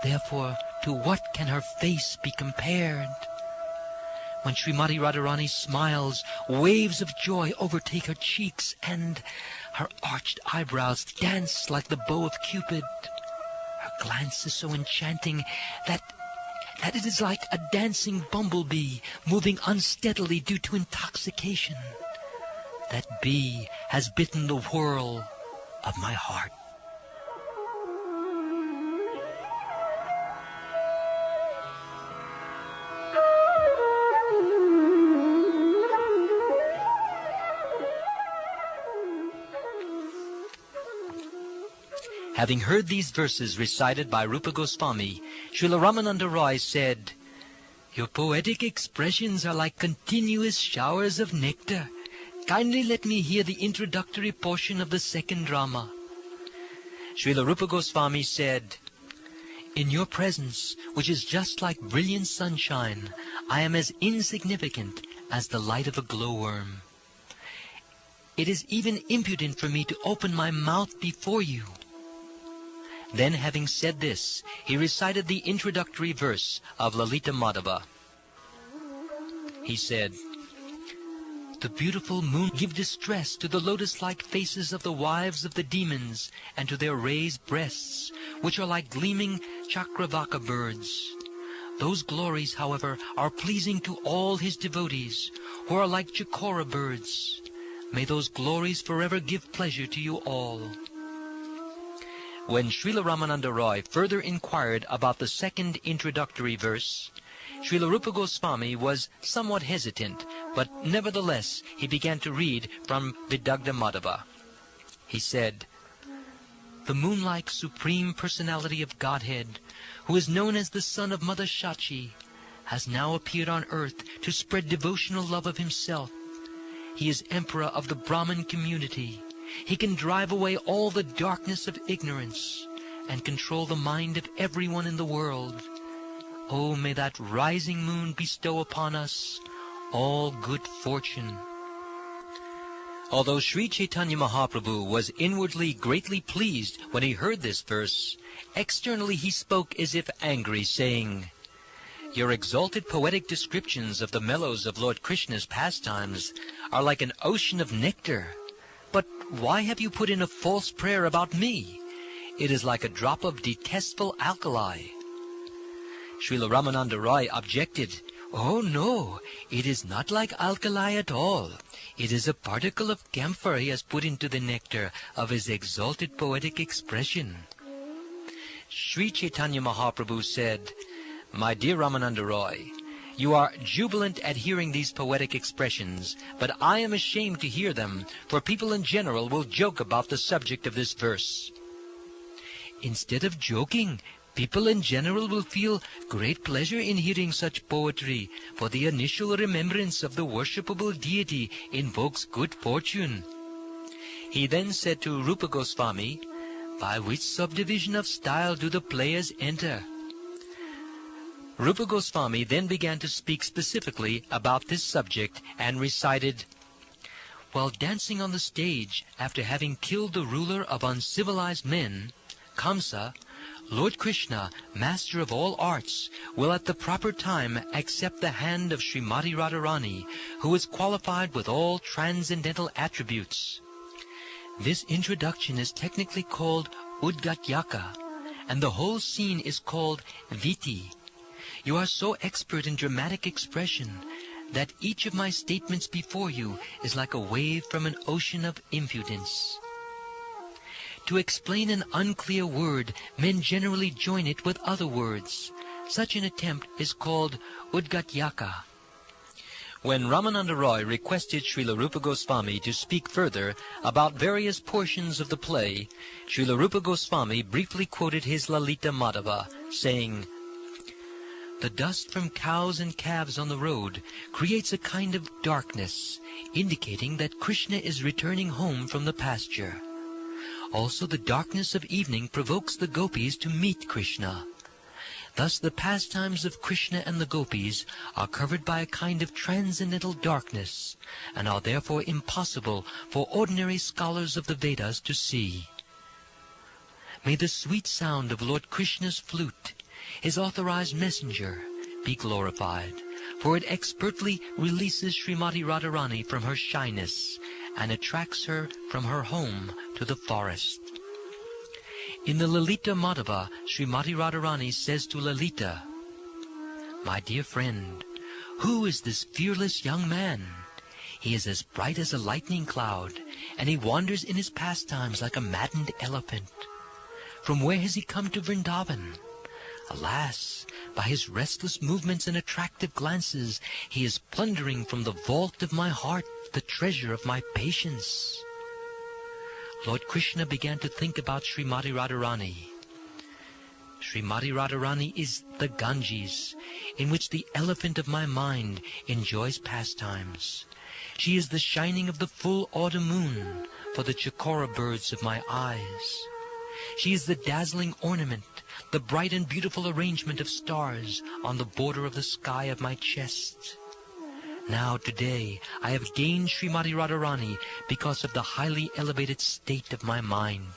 Therefore, to what can her face be compared? When Srimati Radharani smiles, waves of joy overtake her cheeks, and her arched eyebrows dance like the bow of Cupid. Her glance is so enchanting that it is like a dancing bumblebee moving unsteadily due to intoxication. That bee has bitten the whirl of my heart." Having heard these verses recited by Rupa Gosvami, Srila Ramananda Roy said, "Your poetic expressions are like continuous showers of nectar. Kindly let me hear the introductory portion of the second drama." Srila Rupa Gosvami said, "In your presence, which is just like brilliant sunshine, I am as insignificant as the light of a glowworm. It is even impudent for me to open my mouth before you." Then, having said this, he recited the introductory verse of Lalita Madhava. He said, "The beautiful moon give distress to the lotus-like faces of the wives of the demons and to their raised breasts, which are like gleaming chakravaka birds. Those glories, however, are pleasing to all his devotees, who are like chikora birds. May those glories forever give pleasure to you all." When Srila Ramananda Roy further inquired about the second introductory verse, Srila Rupa Gosvami was somewhat hesitant, but nevertheless he began to read from Vidagdha Madhava. He said, "The moon-like Supreme Personality of Godhead, who is known as the son of Mother Shachi, has now appeared on earth to spread devotional love of himself. He is emperor of the Brahmin community. He can drive away all the darkness of ignorance and control the mind of everyone in the world. Oh, may that rising moon bestow upon us all good fortune. Although Sri Caitanya Mahaprabhu was inwardly greatly pleased when he heard this verse, externally he spoke as if angry, saying, "Your exalted poetic descriptions of the mellows of Lord Krishna's pastimes are like an ocean of nectar. But why have you put in a false prayer about me? It is like a drop of detestable alkali." Srila Ramananda Roy objected, "Oh no, it is not like alkali at all. It is a particle of camphor he has put into the nectar of his exalted poetic expression." Sri Chaitanya Mahaprabhu said, "My dear Ramananda Roy, you are jubilant at hearing these poetic expressions, but I am ashamed to hear them, for people in general will joke about the subject of this verse." "Instead of joking, people in general will feel great pleasure in hearing such poetry, for the initial remembrance of the worshipable deity invokes good fortune." He then said to Rupa Gosvami, "By which subdivision of style do the players enter?" Rupa Gosvami then began to speak specifically about this subject and recited, "While dancing on the stage after having killed the ruler of uncivilized men, Kamsa, Lord Krishna, master of all arts, will at the proper time accept the hand of Srimati Radharani, who is qualified with all transcendental attributes." This introduction is technically called Udgatyaka, and the whole scene is called Viti. You are so expert in dramatic expression that each of my statements before you is like a wave from an ocean of impudence. To explain an unclear word, men generally join it with other words. Such an attempt is called Udgatyaka. When Ramananda Roy requested Srila Rupa Gosvami to speak further about various portions of the play, Srila Rupa Gosvami briefly quoted his Lalita Madhava, saying, "The dust from cows and calves on the road creates a kind of darkness, indicating that Krishna is returning home from the pasture. Also the darkness of evening provokes the gopis to meet Krishna. Thus the pastimes of Krishna and the gopis are covered by a kind of transcendental darkness, and are therefore impossible for ordinary scholars of the Vedas to see. May the sweet sound of Lord Krishna's flute, his authorized messenger, be glorified, for it expertly releases Srimati Radharani from her shyness and attracts her from her home to the forest." In the Lalita Madhava, Srimati Radharani says to Lalita, "My dear friend, who is this fearless young man? He is as bright as a lightning cloud, and he wanders in his pastimes like a maddened elephant. From where has he come to Vrindavan? Alas, by his restless movements and attractive glances, he is plundering from the vault of my heart the treasure of my patience." Lord Krishna began to think about Srimati Radharani. Srimati Radharani is the Ganges, in which the elephant of my mind enjoys pastimes. She is the shining of the full autumn moon for the chakora birds of my eyes. She is the dazzling ornament, the bright and beautiful arrangement of stars on the border of the sky of my chest. Now today I have gained Srimati Radharani because of the highly elevated state of my mind.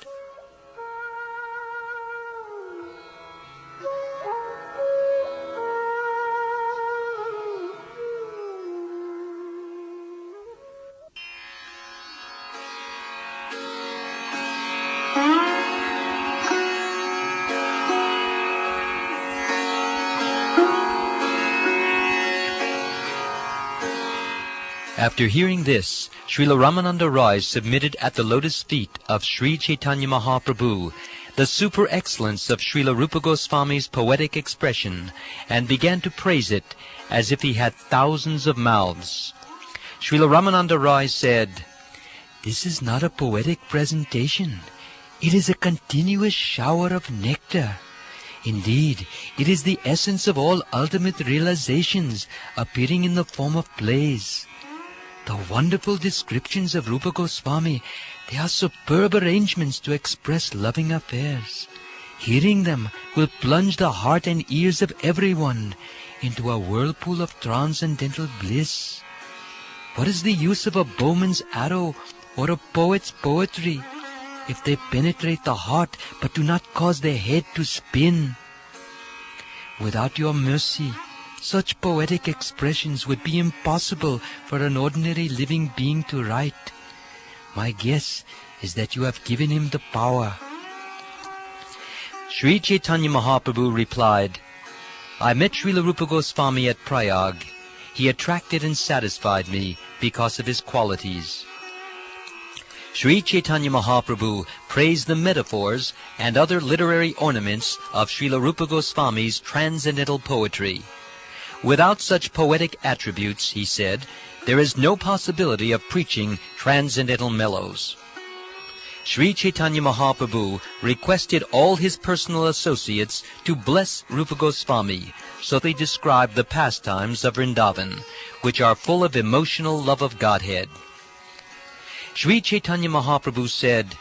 After hearing this, Srila Ramananda Roy submitted at the lotus feet of Sri Chaitanya Mahaprabhu the super excellence of Srila Rupa Gosvami's poetic expression, and began to praise it as if he had thousands of mouths. Srila Ramananda Roy said, "This is not a poetic presentation. It is a continuous shower of nectar. Indeed, it is the essence of all ultimate realizations appearing in the form of plays. The wonderful descriptions of Rupa Gosvami They are superb arrangements to express loving affairs. Hearing them will plunge the heart and ears of everyone into a whirlpool of transcendental bliss. What is the use of a bowman's arrow or a poet's poetry if they penetrate the heart but do not cause the head to spin? Without your mercy, such poetic expressions would be impossible for an ordinary living being to write. My guess is that you have given him the power. Sri Caitanya Mahaprabhu replied, I met Srila Rupa Gosvami at Prayag. He attracted and satisfied me because of his qualities. Sri Caitanya Mahaprabhu praised the metaphors and other literary ornaments of Srila Rupa Gosvami's transcendental poetry. Without such poetic attributes, he said, there is no possibility of preaching transcendental mellows. Sri Caitanya Mahaprabhu requested all his personal associates to bless Rupa Gosvami, so they described the pastimes of Vrindavan, which are full of emotional love of Godhead. Sri Caitanya Mahaprabhu said,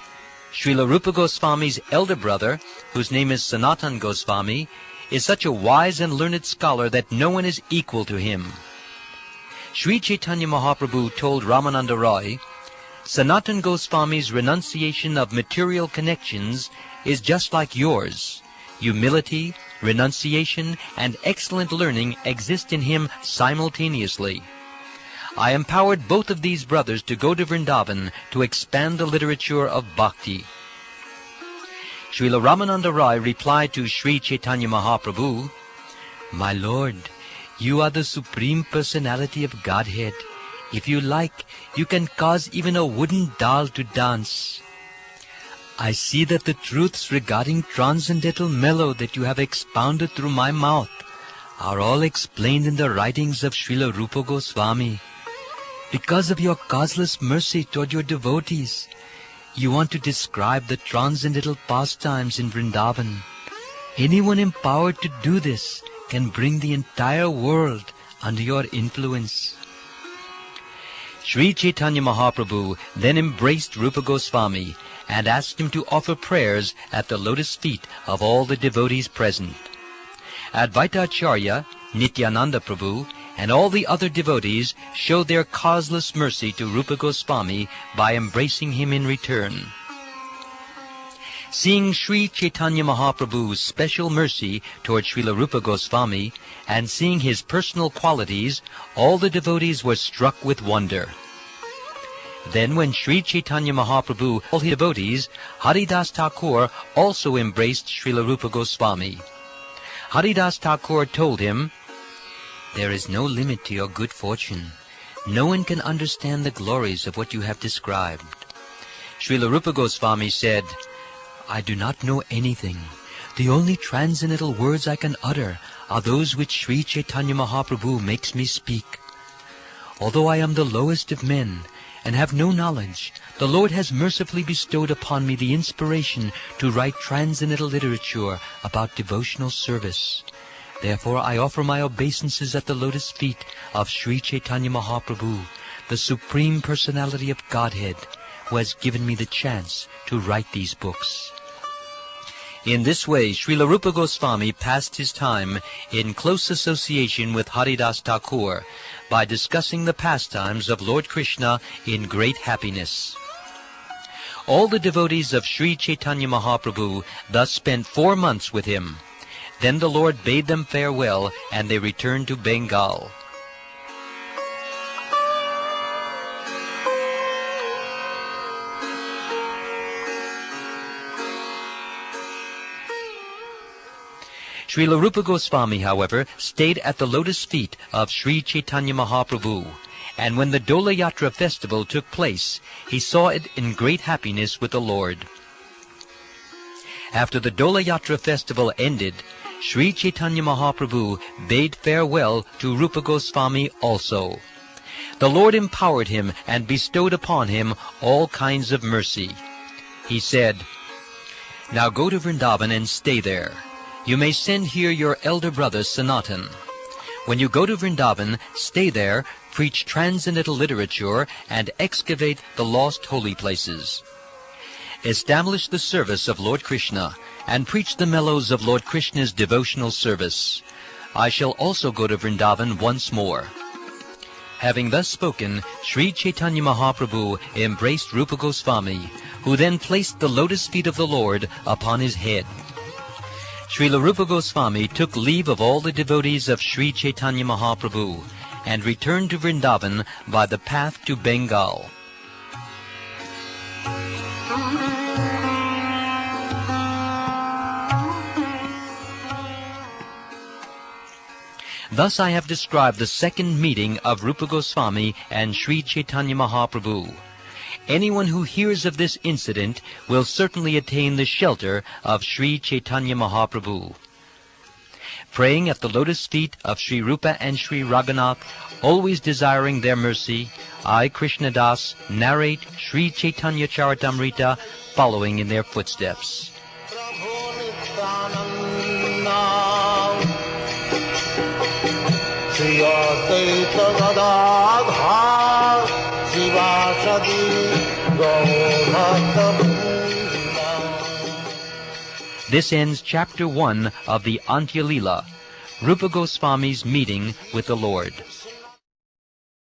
Srila Rupa Gosvami's elder brother, whose name is Sanatan Gosvami, is such a wise and learned scholar that no one is equal to him. Sri Caitanya Mahaprabhu told Ramananda Roy, Sanatan Gosvami's renunciation of material connections is just like yours. Humility, renunciation, and excellent learning exist in him simultaneously. I empowered both of these brothers to go to Vrindavan to expand the literature of bhakti. Srila Ramananda Roy replied to Sri Caitanya Mahaprabhu, My Lord, you are the Supreme Personality of Godhead. If you like, you can cause even a wooden doll to dance. I see that the truths regarding transcendental mellow that you have expounded through my mouth are all explained in the writings of Srila Rupa Gosvami. Because of your causeless mercy toward your devotees, you want to describe the transcendental pastimes in Vrindavan. Anyone empowered to do this can bring the entire world under your influence. Sri Caitanya Mahaprabhu then embraced Rupa Gosvami and asked him to offer prayers at the lotus feet of all the devotees present. Advaita Acharya, Nityananda Prabhu, and all the other devotees showed their causeless mercy to Rupa Gosvami by embracing him in return. Seeing Sri Caitanya Mahaprabhu's special mercy toward Srila Rupa Gosvami and seeing his personal qualities, all the devotees were struck with wonder. Then when Sri Caitanya Mahaprabhu all his devotees, Haridas Thakur also embraced Srila Rupa Gosvami. Haridas Thakur told him, There is no limit to your good fortune. No one can understand the glories of what you have described. Srila Rupa Gosvami said, I do not know anything. The only transcendental words I can utter are those which Sri Caitanya Mahaprabhu makes me speak. Although I am the lowest of men and have no knowledge, the Lord has mercifully bestowed upon me the inspiration to write transcendental literature about devotional service. Therefore I offer my obeisances at the lotus feet of Sri Caitanya Mahaprabhu, the Supreme Personality of Godhead, who has given me the chance to write these books. In this way, Srila Rupa Gosvami passed his time in close association with Haridas Thakur by discussing the pastimes of Lord Krishna in great happiness. All the devotees of Sri Caitanya Mahaprabhu thus spent 4 months with him. Then the Lord bade them farewell, and they returned to Bengal. Srila Rupa Gosvami, however, stayed at the lotus feet of Sri Caitanya Mahaprabhu, and when the Dola Yatra festival took place, he saw it in great happiness with the Lord. After the Dola Yatra festival ended, Sri Caitanya Mahaprabhu bade farewell to Rupa Gosvami also. The Lord empowered him and bestowed upon him all kinds of mercy. He said, Now go to Vrindavan and stay there. You may send here your elder brother Sanatan. When you go to Vrindavan, stay there, preach transcendental literature, and excavate the lost holy places. establish the service of Lord Krishna, and preach the mellows of Lord Krishna's devotional service. I shall also go to Vrindavan once more." Having thus spoken, Sri Caitanya Mahaprabhu embraced Rupa Gosvami, who then placed the lotus feet of the Lord upon his head. Srila Rupa Gosvami took leave of all the devotees of Sri Caitanya Mahaprabhu and returned to Vrindavan by the path to Bengal. Thus I have described the second meeting of Rupa Gosvami and Sri Caitanya Mahaprabhu. Anyone who hears of this incident will certainly attain the shelter of Sri Caitanya Mahaprabhu. Praying at the lotus feet of Sri Rupa and Sri Raghunath, always desiring their mercy, I, Krishnadas, narrate Sri Caitanya caritamrta, following in their footsteps. This ends Chapter 1 of the Antya Lila, Rupa Goswami's meeting with the Lord.